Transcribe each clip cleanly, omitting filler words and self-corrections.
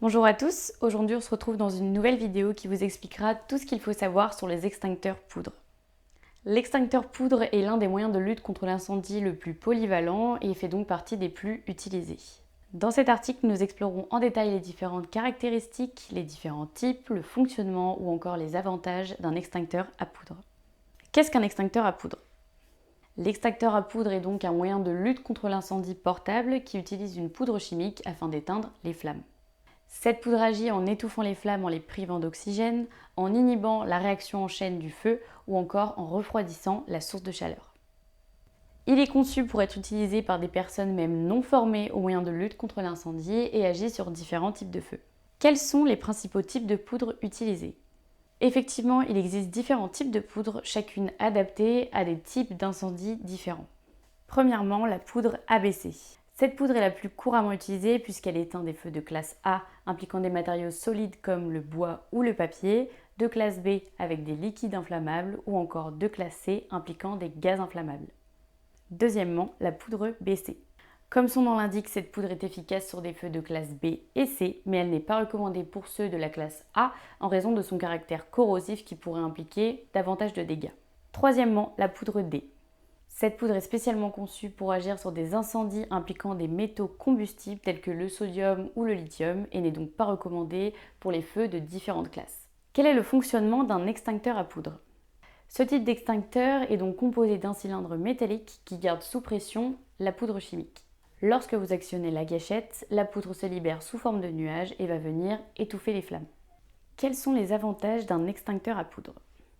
Bonjour à tous, aujourd'hui on se retrouve dans une nouvelle vidéo qui vous expliquera tout ce qu'il faut savoir sur les extincteurs poudre. L'extincteur poudre est l'un des moyens de lutte contre l'incendie le plus polyvalent et fait donc partie des plus utilisés. Dans cet article, nous explorons en détail les différentes caractéristiques, les différents types, le fonctionnement ou encore les avantages d'un extincteur à poudre. Qu'est-ce qu'un extincteur à poudre ? L'extincteur à poudre est donc un moyen de lutte contre l'incendie portable qui utilise une poudre chimique afin d'éteindre les flammes. Cette poudre agit en étouffant les flammes en les privant d'oxygène, en inhibant la réaction en chaîne du feu ou encore en refroidissant la source de chaleur. Il est conçu pour être utilisé par des personnes même non formées aux moyens de lutte contre l'incendie et agit sur différents types de feux. Quels sont les principaux types de poudre utilisés ? Effectivement, il existe différents types de poudre, chacune adaptée à des types d'incendies différents. Premièrement, la poudre ABC. Cette poudre est la plus couramment utilisée puisqu'elle éteint des feux de classe A impliquant des matériaux solides comme le bois ou le papier, de classe B avec des liquides inflammables ou encore de classe C impliquant des gaz inflammables. Deuxièmement, la poudre BC. Comme son nom l'indique, cette poudre est efficace sur des feux de classe B et C, mais elle n'est pas recommandée pour ceux de la classe A en raison de son caractère corrosif qui pourrait impliquer davantage de dégâts. Troisièmement, la poudre D. Cette poudre est spécialement conçue pour agir sur des incendies impliquant des métaux combustibles tels que le sodium ou le lithium et n'est donc pas recommandée pour les feux de différentes classes. Quel est le fonctionnement d'un extincteur à poudre ? Ce type d'extincteur est donc composé d'un cylindre métallique qui garde sous pression la poudre chimique. Lorsque vous actionnez la gâchette, la poudre se libère sous forme de nuage et va venir étouffer les flammes. Quels sont les avantages d'un extincteur à poudre ?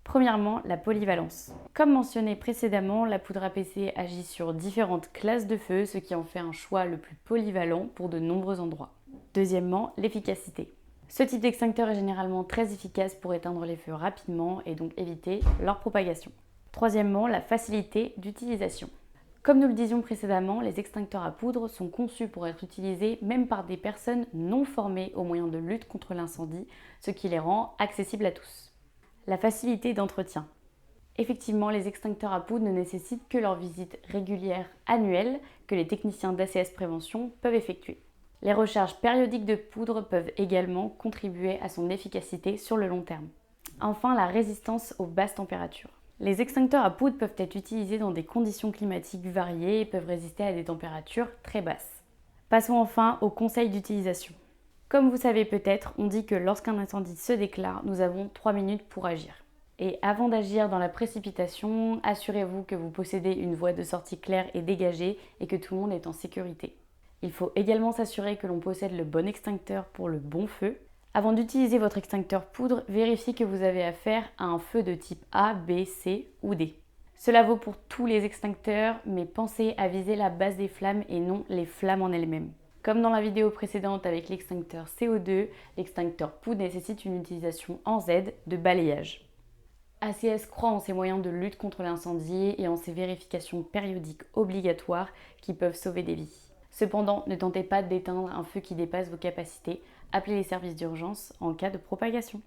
Premièrement, la polyvalence. Comme mentionné précédemment, la poudre APC agit sur différentes classes de feu, ce qui en fait un choix le plus polyvalent pour de nombreux endroits. Deuxièmement, l'efficacité. Ce type d'extincteur est généralement très efficace pour éteindre les feux rapidement et donc éviter leur propagation. Troisièmement, la facilité d'utilisation. Comme nous le disions précédemment, les extincteurs à poudre sont conçus pour être utilisés même par des personnes non formées aux moyens de lutte contre l'incendie, ce qui les rend accessibles à tous. La facilité d'entretien. Effectivement, les extincteurs à poudre ne nécessitent que leur visite régulière annuelle que les techniciens d'ACS Prévention peuvent effectuer. Les recharges périodiques de poudre peuvent également contribuer à son efficacité sur le long terme. Enfin, la résistance aux basses températures. Les extincteurs à poudre peuvent être utilisés dans des conditions climatiques variées et peuvent résister à des températures très basses. Passons enfin aux conseils d'utilisation. Comme vous savez peut-être, on dit que lorsqu'un incendie se déclare, nous avons 3 minutes pour agir. Et avant d'agir dans la précipitation, assurez-vous que vous possédez une voie de sortie claire et dégagée et que tout le monde est en sécurité. Il faut également s'assurer que l'on possède le bon extincteur pour le bon feu. Avant d'utiliser votre extincteur poudre, vérifiez que vous avez affaire à un feu de type A, B, C ou D. Cela vaut pour tous les extincteurs, mais pensez à viser la base des flammes et non les flammes en elles-mêmes. Comme dans la vidéo précédente avec l'extincteur CO2, l'extincteur poudre nécessite une utilisation en Z de balayage. ACS croit en ses moyens de lutte contre l'incendie et en ses vérifications périodiques obligatoires qui peuvent sauver des vies. Cependant, ne tentez pas d'éteindre un feu qui dépasse vos capacités, appelez les services d'urgence en cas de propagation.